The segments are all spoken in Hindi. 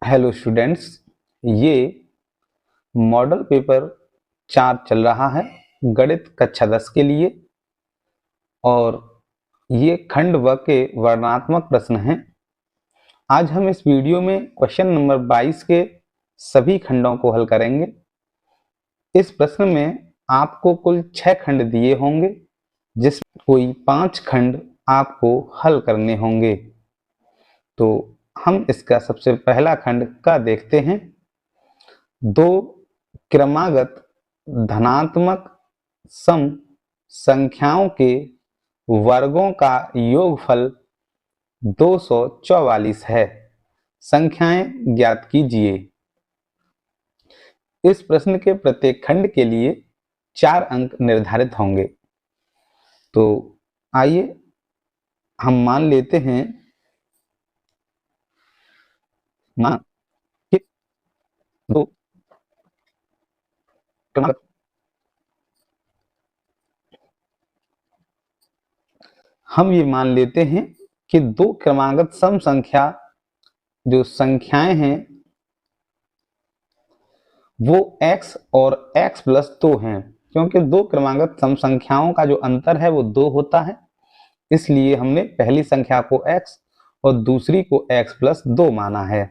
हेलो स्टूडेंट्स, ये मॉडल पेपर 4 चल रहा है गणित कक्षा 10 के लिए और ये खंड व के वर्णनात्मक प्रश्न हैं। आज हम इस वीडियो में क्वेश्चन नंबर 22 के सभी खंडों को हल करेंगे। इस प्रश्न में आपको कुल 6 खंड दिए होंगे, जिसमें कोई 5 खंड आपको हल करने होंगे। तो हम इसका सबसे पहला खंड का देखते हैं। दो क्रमागत धनात्मक सम संख्याओं के वर्गों का योगफल 244 है। संख्याएं ज्ञात कीजिए। इस प्रश्न के प्रत्येक खंड के लिए 4 अंक निर्धारित होंगे। तो आइए हम मान लेते हैं कि दो क्रमागत हम ये मान लेते हैं कि दो क्रमागत सम संख्या जो संख्याएं हैं वो x और x प्लस 2 हैं। क्योंकि दो क्रमागत सम संख्याओं का जो अंतर है वो 2 होता है, इसलिए हमने पहली संख्या को x और दूसरी को x प्लस 2 माना है।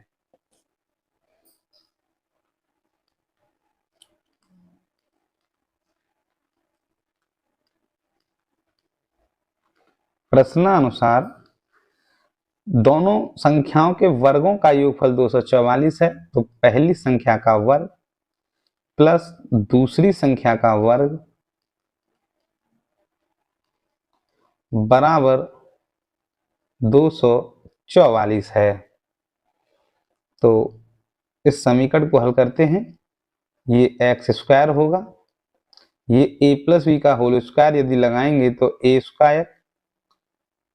प्रश्नानुसार दोनों संख्याओं के वर्गों का योगफल 244 है, तो पहली संख्या का वर्ग प्लस दूसरी संख्या का वर्ग बराबर 244 है। तो इस समीकरण को हल करते हैं। ये एक्स स्क्वायर होगा, ये ए प्लस बी का होल स्क्वायर यदि लगाएंगे तो A square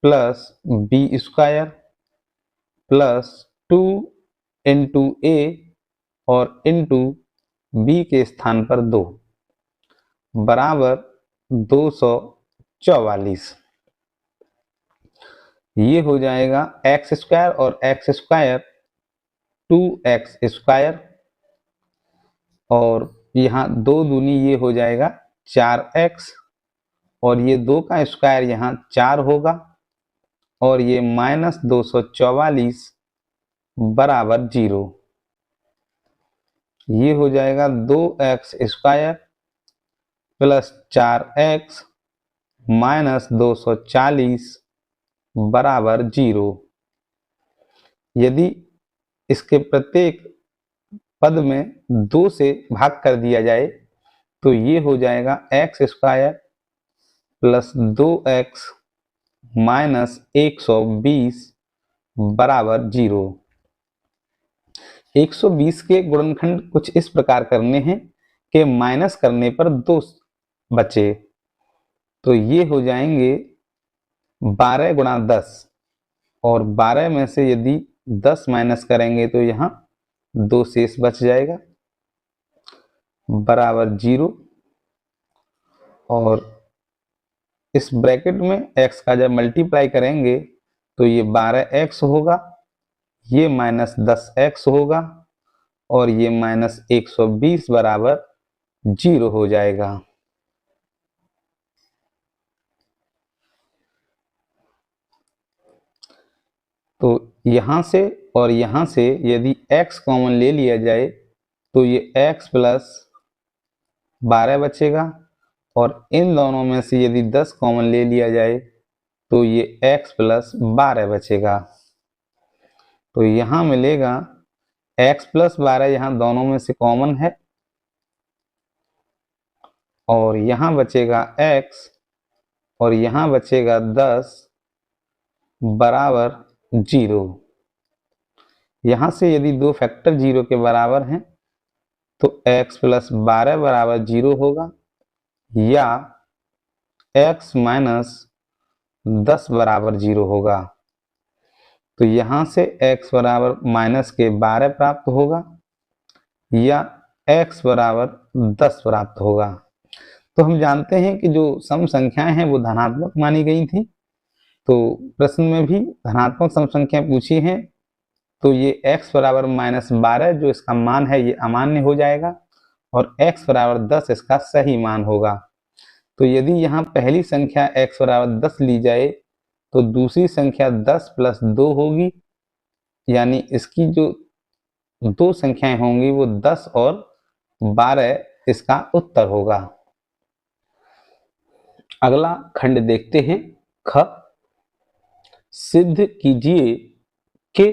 plus B square plus 2 into A और इंटू बी के स्थान पर 2 बराबर 244। ये हो जाएगा एक्स स्क्वायर और एक्स स्क्वायर 2x स्क्वायर, और यहाँ 2 दूनी ये हो जाएगा 4x, और ये 2 का स्क्वायर यहाँ 4 होगा, और ये माइनस 244 बराबर 0। ये हो जाएगा 2x square plus 4x minus 240 बराबर 0। यदि इसके प्रत्येक पद में 2 से भाग कर दिया जाए तो ये हो जाएगा x square plus 2x minus 120 बराबर 0। 120 के गुणनखंड कुछ इस प्रकार करने हैं कि माइनस करने पर 2 बचे, तो ये हो जाएंगे 12 गुणा 10, और 12 में से यदि 10 माइनस करेंगे तो यहाँ 2 शेष बच जाएगा बराबर 0। और इस ब्रैकेट में x का जब मल्टीप्लाई करेंगे तो ये 12x होगा, ये माइनस 10x होगा, और ये माइनस 120 बराबर 0 हो जाएगा। तो यहाँ से और यहाँ से यदि x कॉमन ले लिया जाए तो ये x प्लस 12 बचेगा, और इन दोनों में से यदि 10 कॉमन ले लिया जाए तो ये x प्लस 12 बचेगा। तो यहाँ मिलेगा x प्लस 12, यहाँ दोनों में से कॉमन है, और यहाँ बचेगा x, और यहाँ बचेगा 10 बराबर 0। यहाँ से यदि दो फैक्टर 0 के बराबर हैं तो x प्लस 12 बराबर 0 होगा, या x माइनस 10 बराबर 0 होगा। तो यहाँ से x बराबर माइनस के 12 प्राप्त होगा, या x बराबर 10 प्राप्त होगा। तो हम जानते हैं कि जो सम संख्याएं हैं वो धनात्मक मानी गई थी, तो प्रश्न में भी धनात्मक सम संख्या पूछी हैं, तो ये x बराबर -12 जो इसका मान है ये अमान्य हो जाएगा और x बराबर 10 इसका सही मान होगा। तो यदि यहाँ पहली संख्या x बराबर 10 ली जाए तो दूसरी संख्या 10 + 2 होगी, यानी इसकी जो दो संख्याएं होंगी वो 10 और 12 इसका उत्तर होगा। अगला खंड देखते हैं ख। सिद्ध कीजिए कि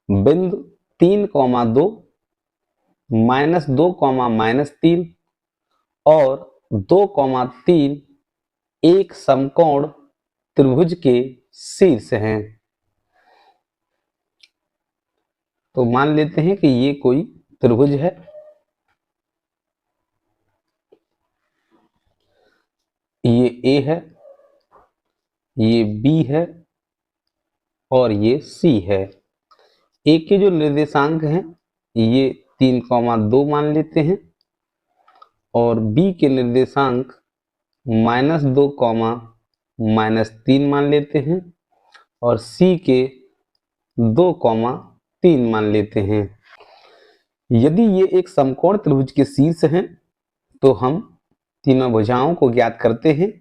बिंदु 3,2 -2, -3 और 2,3 एक समकोण त्रिभुज के शीर्ष हैं। तो मान लेते हैं कि ये कोई त्रिभुज है। ये ए है, ये बी है और ये सी है। ए के जो निर्देशांक हैं ये 3,2 मान लेते हैं और बी के निर्देशांक -2, -3 मान लेते हैं और सी के 2,3 मान लेते हैं। यदि ये एक समकोण त्रिभुज के शीर्ष हैं तो हम तीनों भुजाओं को ज्ञात करते हैं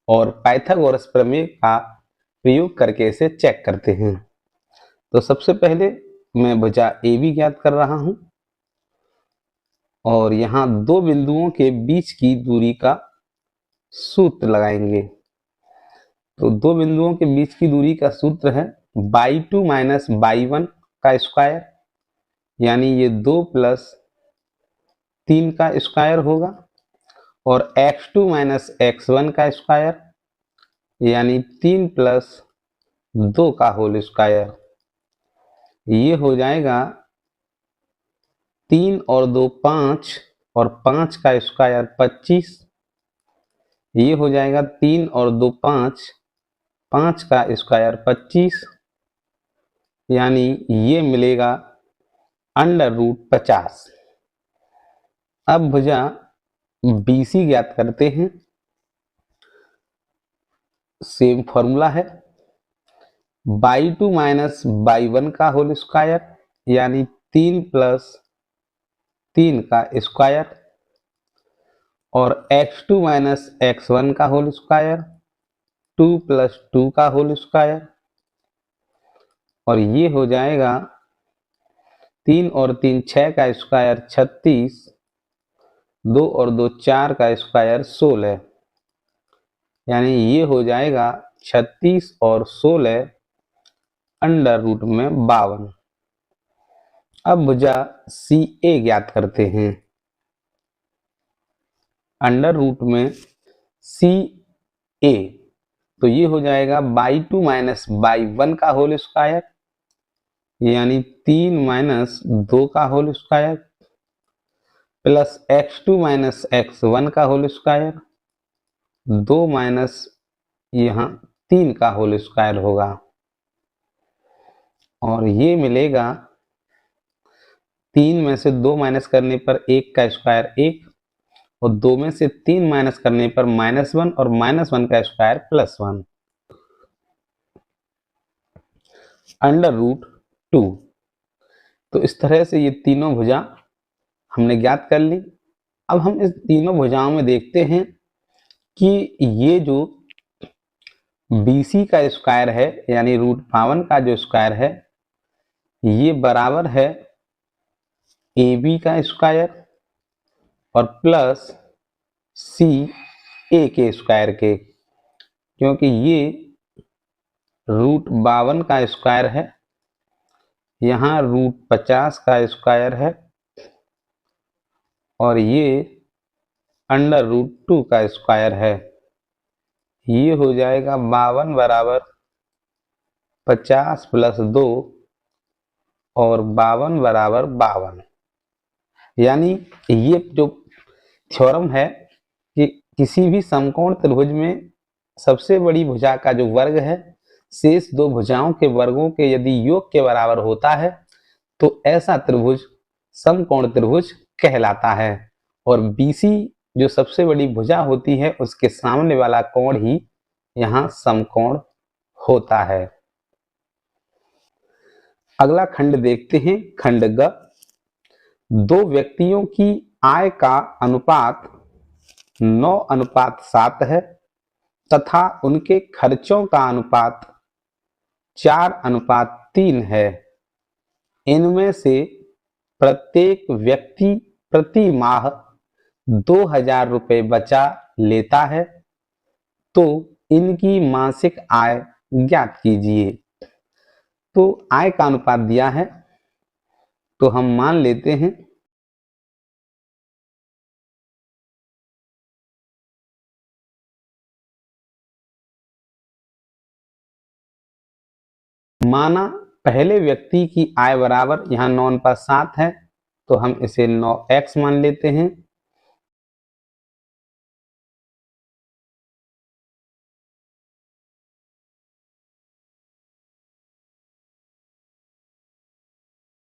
और पाइथागोरस प्रमेय का प्रयोग करके इसे चेक करते हैं। तो सबसे पहले मैं भुजा ए बी ज्ञात कर रहा हूं और यहाँ दो बिंदुओं के बीच की दूरी का सूत्र लगाएंगे। तो दो बिंदुओं के बीच की दूरी का सूत्र है y2 - y1 का स्क्वायर, यानी ये 2 + 3 का स्क्वायर होगा और x2 - x1 का स्क्वायर, यानी 3 + 2 का होल स्क्वायर। ये हो जाएगा 3 और 2 5 और 5 का स्क्वायर 25। ये हो जाएगा 3 और 2 5, 5 का स्क्वायर 25, यानी ये मिलेगा √50। अब भुजा BC ज्ञात करते हैं। सेम फॉर्मूला है y2 - y1 का होल स्क्वायर, यानी 3 + 3 का स्क्वायर और x2 - x1 का होल स्क्वायर 2 + 2 का होल स्क्वायर और ये हो जाएगा 3 और 3 6 का स्क्वायर 36, 2 और 2 4 का स्क्वायर 16, यानी ये हो जाएगा 36 और 16 √52। अब भुजा CA ज्ञात करते हैं। √CA तो ये हो जाएगा y2 - y1 का होल स्क्वायर, यानी 3 - 2 का whole square plus x2 - x1 का होल स्क्वायर, 2 माइनस यहाँ 3 का होल स्क्वायर होगा और ये मिलेगा 3 में से 2 माइनस करने पर 1 का स्क्वायर 1 और 2 में से 3 माइनस करने पर -1 और -1 का स्क्वायर +1 √2। तो इस तरह से ये तीनों भुजा हमने ज्ञात कर ली। अब हम इस तीनों भुजाओं में देखते हैं कि ये जो BC का स्क्वायर है यानी √52 का जो स्क्वायर है ये बराबर है AB का स्क्वायर और प्लस CA के स्क्वायर के, क्योंकि ये √52 का स्क्वायर है, यहाँ √50 का स्क्वायर है और ये √2 का स्क्वायर है। ये हो जाएगा 52 बराबर 50 + 2 और 52 बराबर 52, यानी ये जो थ्योरम है कि किसी भी समकोण त्रिभुज में सबसे बड़ी भुजा का जो वर्ग है शेष दो भुजाओं के वर्गों के यदि योग के बराबर होता है तो ऐसा त्रिभुज समकोण त्रिभुज कहलाता है और BC जो सबसे बड़ी भुजा होती है उसके सामने वाला कोण ही यहाँ समकोण होता है। अगला खंड देखते हैं, खंड ग। दो व्यक्तियों की आय का अनुपात 9:7 है तथा उनके खर्चों का अनुपात 4:3 है। इनमें से प्रत्येक व्यक्ति प्रति माह 2,000 रुपये बचा लेता है, तो इनकी मासिक आय ज्ञात कीजिए। तो आय का अनुपात दिया है, तो हम मान लेते हैं माना पहले व्यक्ति की आय बराबर, यहाँ 9:7 है तो हम इसे 9x मान लेते हैं।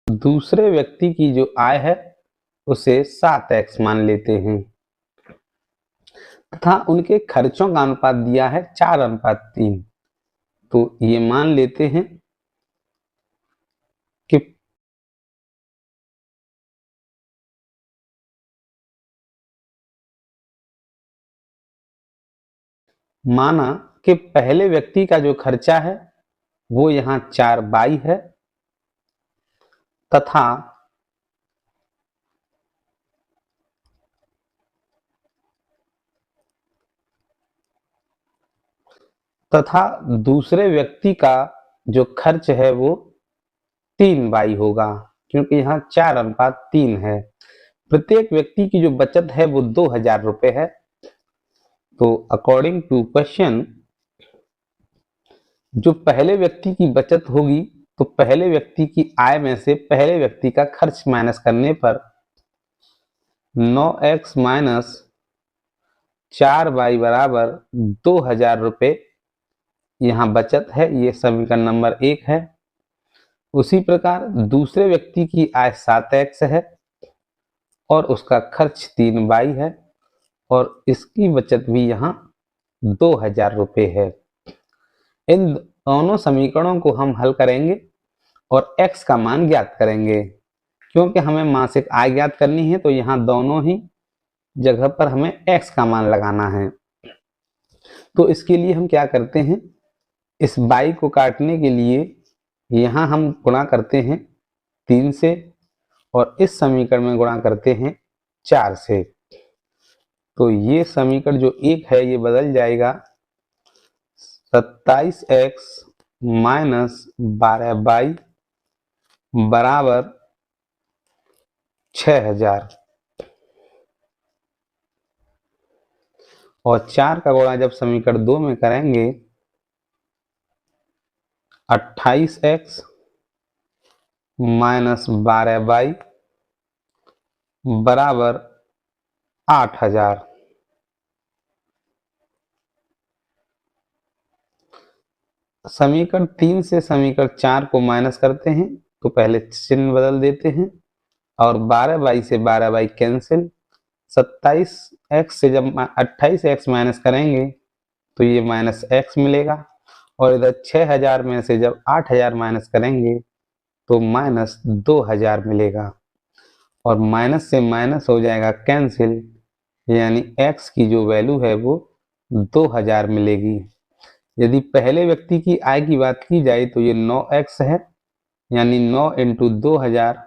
दूसरे व्यक्ति की जो आय है उसे 7x मान लेते हैं तथा उनके खर्चों का अनुपात दिया है 4:3। तो ये मान लेते हैं कि माना कि पहले व्यक्ति का जो खर्चा है वो यहाँ 4/22 है तथा दूसरे व्यक्ति का जो खर्च है वो 3/22 होगा, क्योंकि यहाँ 4:3 है। प्रत्येक व्यक्ति की जो बचत है वो 2,000 रुपये है। तो अकॉर्डिंग टू क्वेश्चन, जो पहले व्यक्ति की बचत होगी तो पहले व्यक्ति की आय में से पहले व्यक्ति का खर्च माइनस करने पर 9x माइनस 4/22 बराबर 2,000 रुपये यहाँ बचत है। ये समीकरण नंबर 1 है। उसी प्रकार दूसरे व्यक्ति की आय 7x है और उसका खर्च 3/22 है और इसकी बचत भी यहाँ 2,000 रुपये है। इन दोनों समीकरणों को हम हल करेंगे और x का मान ज्ञात करेंगे। क्योंकि हमें मासिक आय ज्ञात करनी है तो यहाँ दोनों ही जगह पर हमें x का मान लगाना है। तो इसके लिए हम क्या करते हैं, इस 22 को काटने के लिए यहाँ हम गुणा करते हैं 3 से और इस समीकरण में गुणा करते हैं 4 से। तो ये समीकरण जो 1 है ये बदल जाएगा 27x माइनस 12y बराबर 6,000 और 4 का गुणा जब समीकरण 2 में करेंगे 28x माइनस 12y बराबर 8,000। समीकरण 3 से समीकरण 4 को माइनस करते हैं तो पहले चिन्ह बदल देते हैं और 12y से 12y कैंसिल। 27x से जब 28x माइनस करेंगे तो ये माइनस x मिलेगा और इधर 6,000 में से जब 8,000 माइनस करेंगे तो माइनस 2,000 मिलेगा और माइनस से माइनस हो जाएगा कैंसिल, यानी x की जो वैल्यू है वो 2,000 मिलेगी। यदि पहले व्यक्ति की आय की बात की जाए तो ये 9x है, यानी 9 इंटू 2,000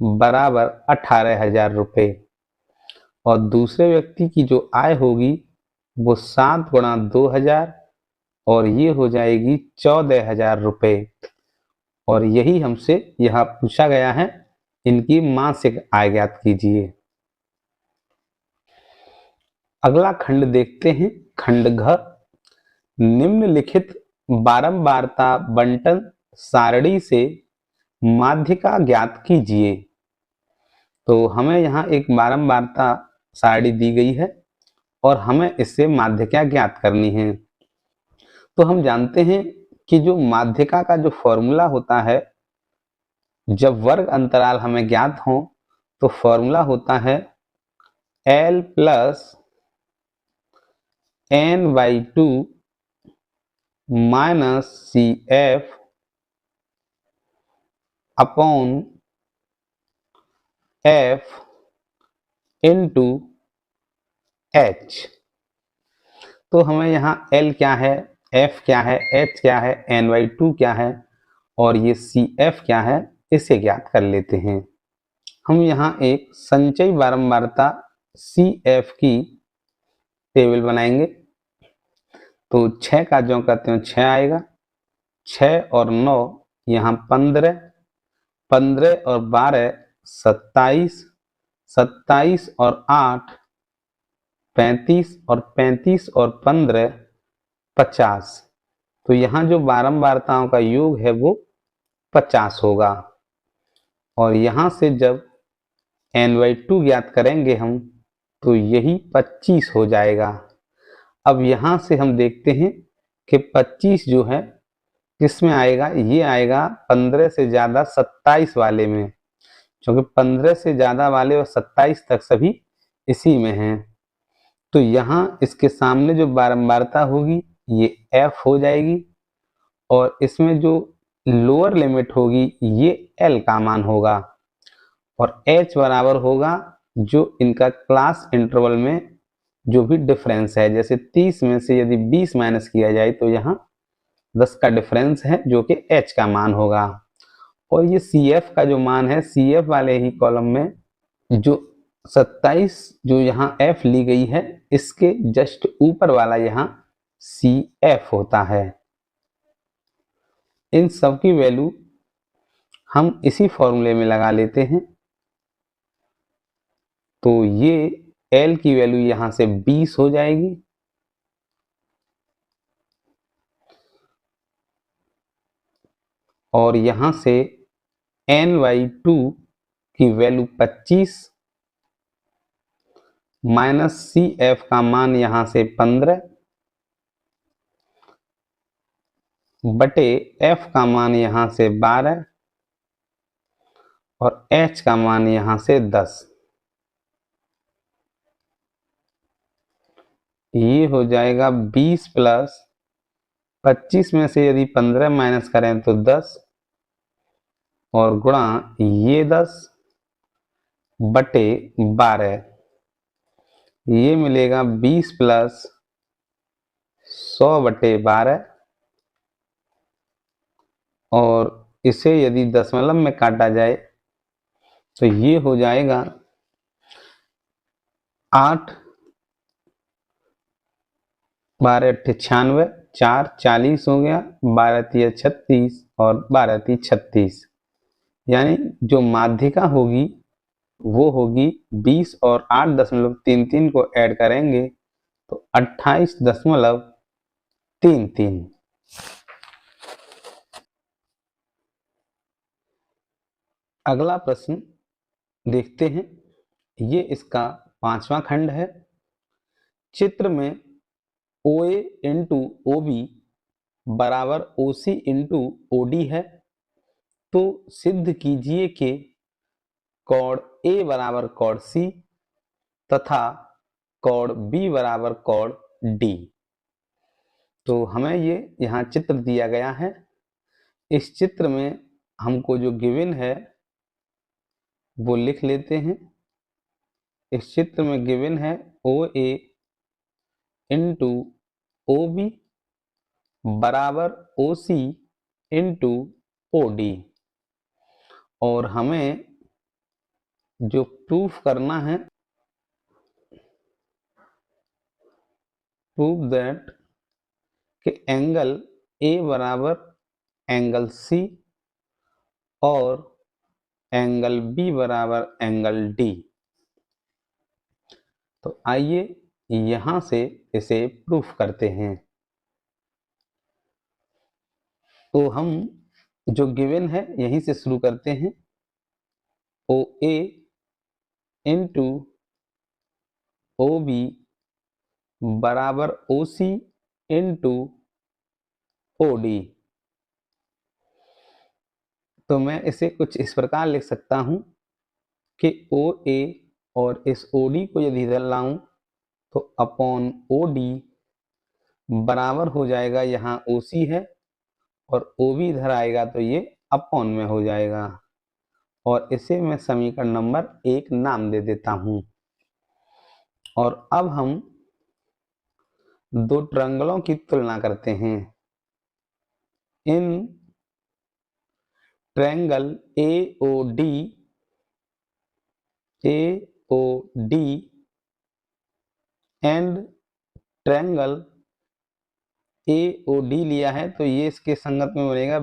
बराबर 18,000 रुपये और दूसरे व्यक्ति की जो आय होगी वो 7 गुणा 2,000 और ये हो जाएगी 14,000 रुपये और यही हमसे यहाँ पूछा गया है, इनकी मासिक आय ज्ञात कीजिए। अगला खंड देखते हैं, खंड घ। निम्नलिखित बारंबारता बंटन सारणी से माध्यिका ज्ञात कीजिए। तो हमें यहाँ एक बारंबारता सारणी दी गई है और हमें इससे माध्यिका ज्ञात करनी है। तो हम जानते हैं कि जो माध्यिका का जो फॉर्मूला होता है, जब वर्ग अंतराल हमें ज्ञात हो तो फॉर्मूला होता है L plus n/2 minus CF upon F into H. तो हमें यहाँ L क्या है, F क्या है, H क्या है, N/2 क्या है और ये CF क्या है, इसे ज्ञात कर लेते हैं। हम यहाँ एक संचयी बारंबारता CF की टेबल बनाएंगे। तो 6 का ज्यों करते हैं 6 आएगा, 6 और 9 यहाँ 15, 15 और 12 27, 27 और 8 35 और 35 और 15 50। तो यहाँ जो बारंबारताओं का योग है वो 50 होगा। और यहाँ से जब n/2 ज्ञात करेंगे हम तो यही 25 हो जाएगा। अब यहाँ से हम देखते हैं कि 25 जो है किसमें आएगा, ये आएगा 15 से ज़्यादा 27 वाले में, क्योंकि 15 से ज़्यादा वाले और 27 तक सभी इसी में हैं। तो यहाँ इसके सामने जो बारंबारता होगी ये F हो जाएगी और इसमें जो लोअर लिमिट होगी ये L का मान होगा और H बराबर होगा जो इनका क्लास इंटरवल में जो भी डिफरेंस है। जैसे 30 में से यदि 20 माइनस किया जाए तो यहाँ 10 का डिफरेंस है जो कि H का मान होगा। और ये CF का जो मान है, CF वाले ही कॉलम में जो 27 जो यहाँ F ली गई है इसके जस्ट ऊपर वाला यहाँ CF होता है। इन सब की वैल्यू हम इसी फॉर्मूले में लगा लेते हैं। तो ये L की वैल्यू यहाँ से 20 हो जाएगी और यहाँ से n/2 की वैल्यू 25 माइनस CF का मान यहाँ से 15 बटे F का मान यहाँ से 12 और H का मान यहाँ से 10। ये हो जाएगा 20 प्लस 25 में से यदि 15 माइनस करें तो 10 और गुणा ये 10 बटे 12। ये मिलेगा 20 प्लस 100 बटे 12 और इसे यदि दशमलव में काटा जाए तो ये हो जाएगा 8 12 अट्ठे 96, 4 40 हो गया, 12 तिया 36 और 12 ती 36। यानी जो माध्यिका होगी वो होगी 20 और 8.33 को ऐड करेंगे तो 28.33। अगला प्रश्न देखते हैं। ये इसका 5वां खंड है। चित्र में OA इंटू OB बराबर OC इंटू OD है तो सिद्ध कीजिए कि कोण A बराबर कोण C तथा कोण B बराबर कोण D। तो हमें ये यहाँ चित्र दिया गया है। इस चित्र में हमको जो गिवन है वो लिख लेते हैं। इस चित्र में गिवन है OA इंटू OB बराबर OC इंटू OD और हमें जो प्रूफ करना है, प्रूव दैट कि एंगल A बराबर एंगल C और एंगल B बराबर एंगल D। तो आइए यहां से इसे प्रूफ करते हैं। तो हम जो गिवन है यहीं से शुरू करते हैं। OA इंटू OB बराबर OC इंटू OD। तो मैं इसे कुछ इस प्रकार लिख सकता हूं कि OA और इस OD को यदि इधर लाऊं तो अपॉन OD बराबर हो जाएगा, यहाँ OC है और OB इधर आएगा तो ये अपॉन में हो जाएगा। और इसे मैं समीकरण नंबर 1 नाम दे देता हूं। और अब हम दो ट्रायंगलों की तुलना करते हैं। In triangle AOD and triangle AOD लिया है तो ये इसके संगत में बनेगा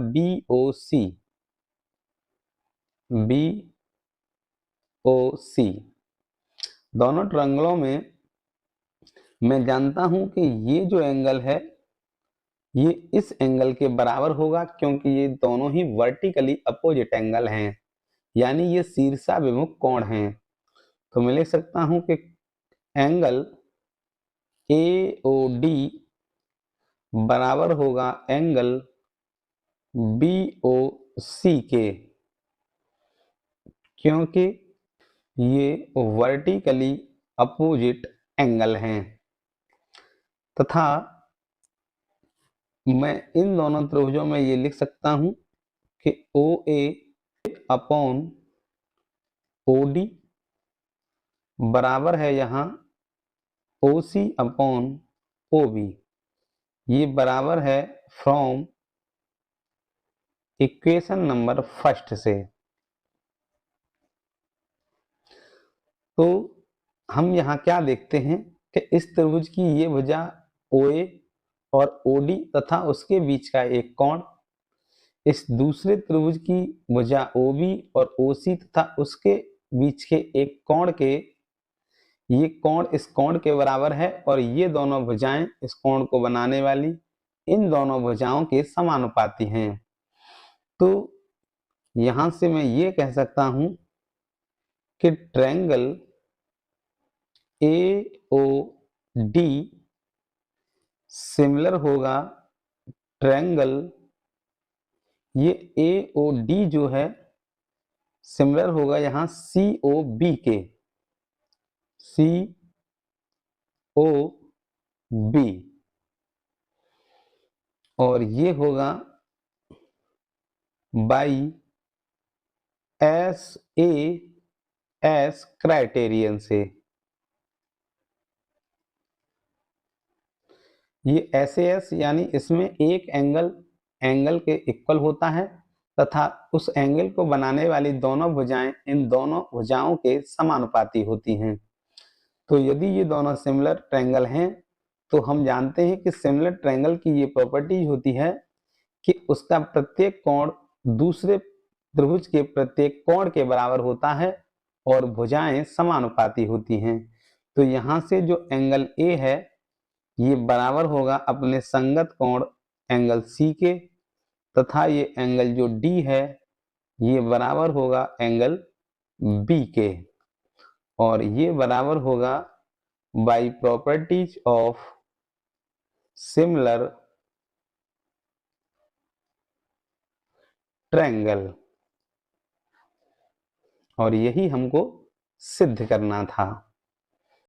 BOC। दोनों ट्रायंगलों में मैं जानता हूं कि ये जो एंगल है ये इस एंगल के बराबर होगा, क्योंकि ये दोनों ही वर्टिकली अपोजिट एंगल हैं, यानी ये शीर्षाभिमुख कोण हैं। तो मैं लिख सकता हूं कि एंगल AOD बराबर होगा एंगल BOC के, क्योंकि ये वर्टिकली अपोजिट एंगल हैं। तथा मैं इन दोनों त्रिभुजों में ये लिख सकता हूं कि OA अपॉन OD बराबर है यहाँ OC अपॉन OB। ये बराबर है फ्रॉम इक्वेशन नंबर फर्स्ट से। तो हम यहाँ क्या देखते हैं कि इस त्रिभुज की ये भुजा OA और OD तथा उसके बीच का एक कोण, इस दूसरे त्रिभुज की भुजा OB और OC तथा उसके बीच के एक कोण के, ये कोण इस कोण के बराबर है, और ये दोनों भुजाएं इस कोण को बनाने वाली इन दोनों भुजाओं के समानुपाती हैं। तो यहां से मैं ये कह सकता हूं कि ट्रायंगल AOD सिमिलर होगा ट्रायंगल, ये AOD जो है सिमिलर होगा यहां COB के, COB, और ये होगा बाई SAS क्राइटेरियन से। ये SAS यानी इसमें एक एंगल के इक्वल होता है तथा उस एंगल को बनाने वाली दोनों भुजाएं इन दोनों भुजाओं के समानुपाती होती हैं। तो यदि ये दोनों सिमिलर ट्रायंगल हैं तो हम जानते हैं कि सिमिलर ट्रायंगल की ये प्रॉपर्टीज होती है कि उसका प्रत्येक कोण दूसरे त्रिभुज के प्रत्येक कोण के बराबर होता है और भुजाएं समानुपाती होती हैं। तो यहां से जो एंगल A है ये बराबर होगा अपने संगत कोण एंगल C के, तथा ये एंगल जो D है ये बराबर होगा एंगल B के, और ये बराबर होगा by properties of similar triangle. और यही हमको सिद्ध करना था।